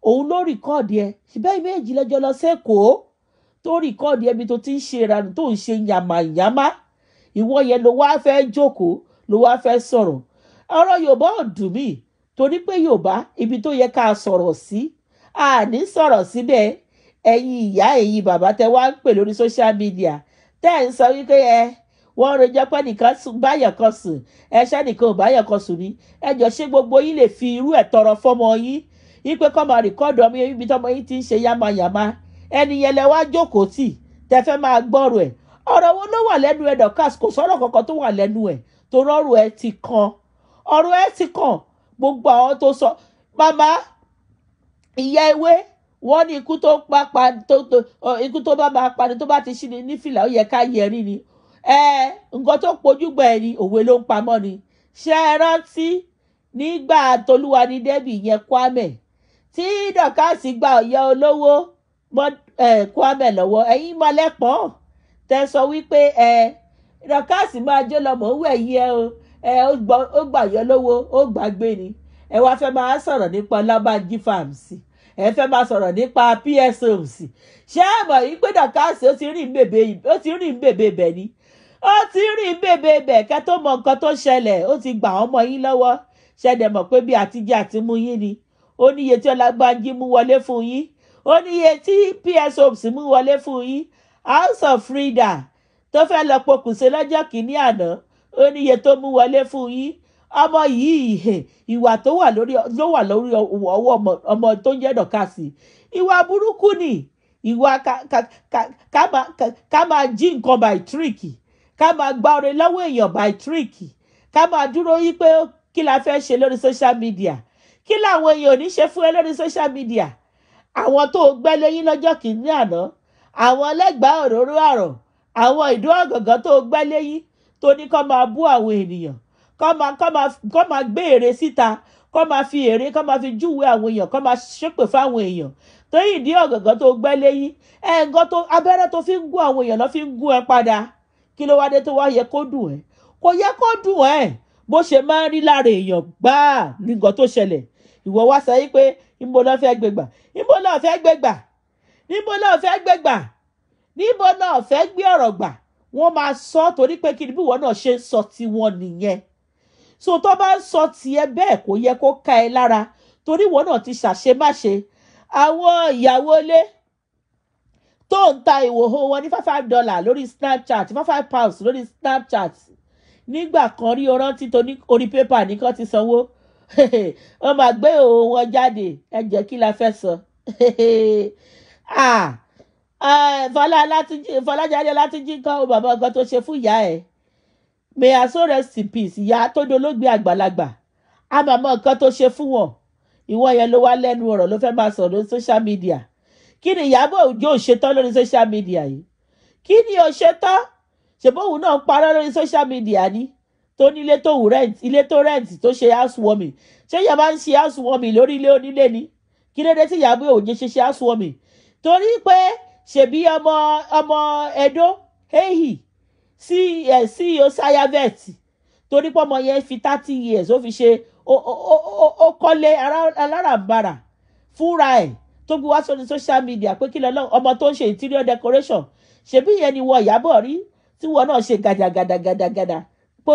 òun ló rìkọ́ọ̀dì ẹ ṣùgbọ́n ìméjì lẹ́jọ́ lọ sẹ́kọ̀ọ́ tó rìkọ́ọ̀dì ẹbí tó ti ń ṣe ìranù tó ń ṣe yàmàyàmá ìwọ yẹn ló wá fẹ́ jókòó ló wá fẹ́ sọ̀rọ̀. Ọ̀rọ̀ Yorùbá ò dùn mí torí pé Yorùbá ibi tó yẹ ká sọ̀rọ̀ sí àní sọ̀rọ̀ síbẹ̀. Ẹ̀yin ìyá ẹ̀yin bàbá tẹ wá ń pè lórí social media tẹ́ ẹ̀ ń sọ wípé wọ́n rojọ́ pé nìkan báyọ̀ kan sùn ẹṣẹ́ nìkan ò báyọ̀ kan sùn ní ẹjọ́ ṣé gbogbo yín lè fi irú ẹ̀ tọrọ fọ́mọ yín wípé kọ́ máa rìkọ́ọ̀dù ọmọ yín ibi tọ́mọ yín ti ń ṣe yámayàmá ẹni yẹn lẹ wá jókòó tì tẹ fẹ́ máa gbọ́rọ̀ ẹ̀. Ọ̀rọ̀ wo ló wà lẹ́nu ẹ̀ Dorkas? Kò sọ̀rọ̀ kankan tó wà lẹ́nu ẹ̀ tó rọ́rùn ẹ̀ ti kan ọ̀rọ̀ ẹ̀ ti kan gbogbo àwọn tó sọ màmá ìyá ewé wọ́n ní ikú tó bá máa pani tó bá ti ṣí ni nífìlà ó yẹ ká yẹ rí ni nǹkan tó pojú gbà ẹ ni òwe ló ń pamọ́ ni. Ṣé ẹ rántí nígbà tolúwa ní débì yẹn Kwame tí Dorkas gba ọ̀yẹ́ olówó Kwame lọ́wọ́ ẹ̀yin mọ̀lẹ́pọ̀n tẹ sọ wípé Dorkas máa jó lọ́mọ owó ẹ̀yẹ ó gbà ọ̀yẹ́ olówó ó gbàgbé ni ẹ wá fẹ́ máa sọ̀rọ̀ nípa Ọlábànjí farms ẹ fẹ́ máa sọ̀rọ̀ nípa PSOs. Ṣé ẹ mọ̀ yìí pé Dorkas ó ti rìn bèbè bẹ̀ ni ó ti rìn bèbè bẹ̀ kẹ́ tó mọ nǹkan tó ṣẹlẹ̀ ó ti gbà wọ́n mọ yín lọ́wọ́ ṣẹ̀dẹ̀ mọ̀ pé bí àtijọ́ àti mú yín ni ó níye tí Ọlábànjí mú wọlé fún yín ó níye tí PSOs mú wọlé fún yín House of Frida tó fẹ́ lọ pokùnso lọ́jọ́ kìíní àná ó níye tó mú wọlé fún yín. Ọmọ yìí ìwà tó wà lórí ọwọ́ ọmọ tó ń jẹ́ Dorkas ìwà burúkú ni ìwà ká máa jí nǹkan by trick ká máa gba ọrẹ lọ́wọ́ èèyàn by trick ká máa dúró yí pé kí la fẹ́ ṣe lórí social media kí làwọn èèyàn ò ní ṣe fún ẹ lórí social media. Àwọn tó gbẹ́ lẹ́yìn lọ́jọ́ kìíní àná àwọn ẹlẹ́gbàá òróró àrọ̀ àwọn ìdó ọ̀gàngán tó gbẹ́ lẹ́yìn tó ní kó máa bú àwọn ènìyàn kọ́ máa gbé èrè síta kọ́ máa fi èrè kọ́ máa fi júwe àwọn èèyàn kọ́ máa ṣépè fáwọn èèyàn tó yìí dí ọ̀gàngán tó gbẹ́ lẹ́yìn nǹkan tó abẹ́rẹ́ tó fi ń gún àwọn èèyàn lọ́ fi ń gún ẹ padà. Kí ló wá dé tó wá yẹ kó dùn ẹ́? Kò yẹ kó dùn ẹ́ bó ṣe máa ń rí lára èèyàn gbáà ní nǹkan tó ṣẹlẹ̀. Ìwọ wá sọ pé níbo náà fẹ́ gbégbà níbo náà fẹ́ gbégbà níbo náà fẹ́ gbégbà níbo náà fẹ́ gbé ọ̀rọ̀ gbà wọ́n máa sọ torí pé kí ni bí ìwọ náà ṣe ń sọ tiwọn nìyẹn. So tó bá ń sọ tiẹ̀ bẹ́ẹ̀ kò yẹ kó ká ẹ lára torí ìwọ náà ti ṣàṣemáṣe. Àwọn ìyàwó ilé tó ń ta ìwòho wọn ní $5 lórí Snapchat £5 lórí Snapchat nígbà kan rí orántí tó ní orí pépà nìkan ti sanwó wọ́n máa gbé òun wọn jáde ẹ jẹ́ kí la fẹ́ sọ. Fọlájáde Látúnjí kan bàbá ọgọ́ tó ṣe fún ìyá ẹ̀ may her soul rest in peace. Ìyá tó dolóògbé àgbàlagbà a máa mọ nǹkan tó ṣe fún wọn. Ìwọ yẹn ló wá lẹ́nu ọ̀rọ̀ ló fẹ́ máa sọ̀rọ̀ lórí social media. Kí ni Iyabo Ojo ṣetán lórí social media yìí? Kí ni o ṣetán? Ṣèbó òun náà ń parọ́ lórí social media ni tó nílé tó wù rent ilé tó rent tó ṣe housewarming. Ṣé ìyá máa ń ṣe housewarming lórí ilé onílé ni? Kí ló dé tí Iyabo Ojo ṣe housewarming? Torí pé ṣèbí ọmọ Edo Ehi CEO Sayavet torí pé ọmọ yẹn fi 30 years ó fi ṣe ó kọ́lé alárànbarà fúnra ẹ̀ tó gbé wá sórí social media pé kí lọ́lọ́ ọmọ tó ń ṣe interior decoration ṣebí ìyẹn ni wọ Ìyábọ̀ rí tí wọ́n náà ṣe gàdàgàdàgàdàgàdà pé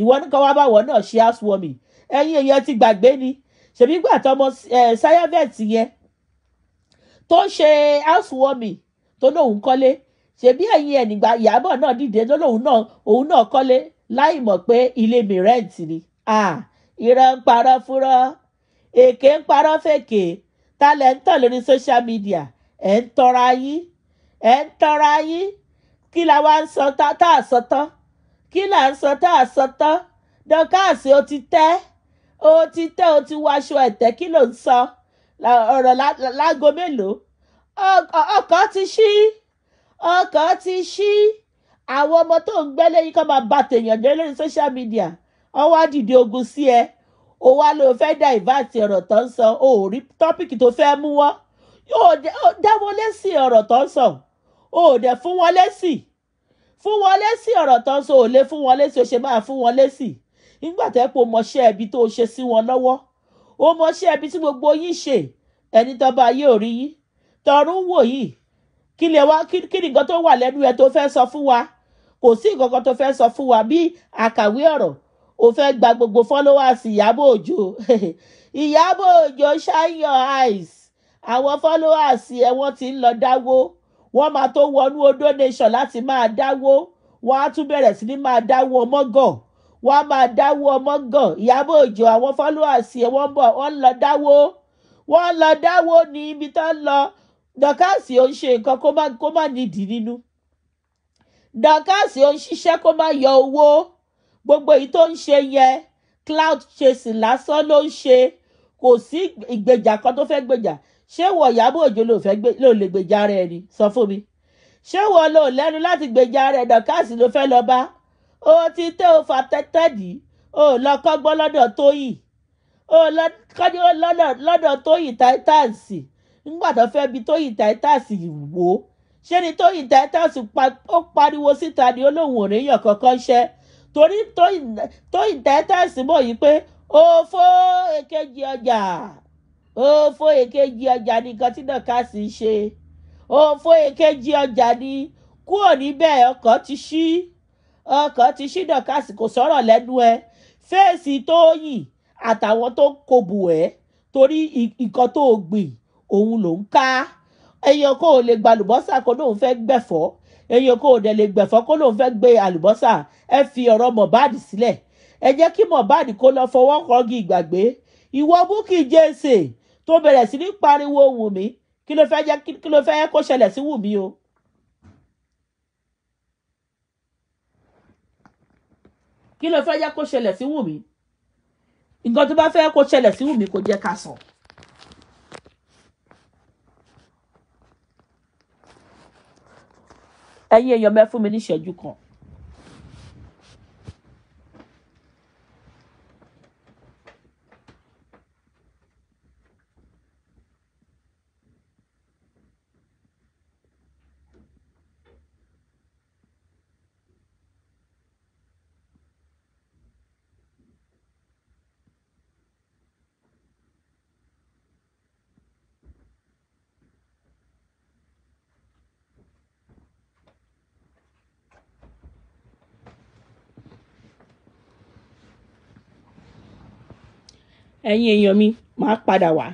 ìwọ nìkan wá bá wọ́n náà ṣe housewarming ẹ̀yin èèyàn ti gbàgbé ni ṣebí gbà tọmọ sayavet yẹn tó ṣe housewarming tó lóun kọ́lé ṣebí ẹ̀yin ẹ̀ nígbà Ìyábọ̀ náà dìde tó lóun náà kọ́lé láì mọ̀ pé ilé mi rẹ́ǹtì ni irọ́ ń parọ́ fúrọ́ èké ń parọ́ fèké talẹ̀ ń tàn lórí social media ẹ̀ ń tọ́ra yín kí la wá ń sọ tá a sọ tán kí là ń sọ tá a sọ tán dọ́kàsì ó ti wọ aṣọ ẹ̀tẹ́ kí ló ń sọ ọ̀rọ̀ láago mélòó ọkọ̀ ti ṣí àwọn ọmọ tó ń gbẹ́lé yín kọ́ máa bá tèèyàn jẹ́ lórí social media wọ́n wá dìde ogun sí ẹ o wá ló fẹ́ divert ọ̀rọ̀ tó ń sọ o ò rí tọ́pìkì tó fẹ́ mú wọ́n yóò dáwọ́ lésì ọ̀rọ̀ tó ń sọ o ò dẹ̀ fún wọn lésì ọ̀rọ̀ tó ń sọ ò lè fún wọn lésì o ṣe máa fún wọn lésì nígbà tẹ́ pé o mọṣẹ́ ẹbí tó ṣe sí wọn lọ́wọ́ o mọṣẹ́ ẹbí tí gbogbo yín ṣe ẹni tó bá yé orí yín tọrún wò yìí kí ni nǹkan tó wà lẹ́nu ẹ tó fẹ́ sọ fún wa kò sí nǹkan kan tó fẹ́ sọ fún wa bí àkàwé ọ̀rọ̀ o fẹ́ gba gbogbo followers Iyabo Ojo Iyabo Ojo shine your eyes àwọn followers ẹ wọ́n ti ń lọ dáwó wọ́n máa tó wọnú donation láti máa dáwó wọ́n á tún bẹ̀rẹ̀ sí ní máa dáwó ọmọgàn wọ́n á máa dáwó ọmọgàn Iyabo Ojo àwọn followers ẹ wọ́n bọ̀ wọ́n lọ dáwó ní ibi tó ń lọ dọ́kàsì ó ń ṣe nǹkan kó má nídìí nínú dọ́kàsì ó ń ṣiṣẹ́ kó má yọ owó gbogbo èyí tó ń ṣe yẹn clout chasing lásán ló ń ṣe kò sí ìgbèjà kan tó fẹ́ gbèjà ṣé wọ Iyabo Ojo ló lè gbèjà rẹ̀ ni sọ fún mi ṣé wọ ló lẹ́nu láti gbèjà rẹ̀ dọ́kàsì ló fẹ́ lọ bá ó ti tẹ́ ò fa tẹ́tẹ́ dì ó lọ kọ́gbọ́n lọ́dọ̀ Tóyìn ó lọ́dọ̀ Tóyìn táìtàǹsì nígbà tó fẹ́ bi Tóyìn táìtàǹsì wò ó ṣé ni Tóyìn táìtàǹsì ó pariwo síta ni ó lóun ò réyàn kankan ṣẹ́ torí Tóyìn táìtàǹsì mọ̀ yìí pé òfò èkejì ọjà nìkan tí dọ́kàsì ń ṣe òfò èkejì ọjà ni kúrò níbẹ̀ ọkọ̀ ti ṣí dọ́kàsì kò sọ̀rọ̀ lẹ́nu ẹ fèsì Tóyìn àtàwọn tó kobù ẹ́ torí nǹkan tó gbìn òun ló ń ká èèyàn kò lè gba àlùbọ́sà kó lóun fẹ́ gbẹ̀fọ́ èèyàn kò dẹ̀ lè gbẹ̀fọ́ kó lóun fẹ́ gbé àlùbọ́sà ẹ fi ọ̀rọ̀ Mohbad sílẹ̀ ẹ jẹ́ kí Mohbad kó lọ fọwọ́ kọ́gi ìgbàgbé ìwọ Bukky jẹ́sẹ̀ tó bẹ̀rẹ̀ sí ní pariwo Wùmí kí ló fẹ́ kó ṣẹlẹ̀ sí Wùmí o. kí ló fẹ́ jẹ́ kó ṣẹlẹ̀ sí Wùmí nǹkan tó bá fẹ́ kó ṣẹlẹ̀ sí Wùmí kó jẹ́ ká sọ. ẹ̀yin èèyàn mẹ́ fún mi ní ìṣẹ́jú kan. ẹ̀yin èèyàn mi máa padà wá.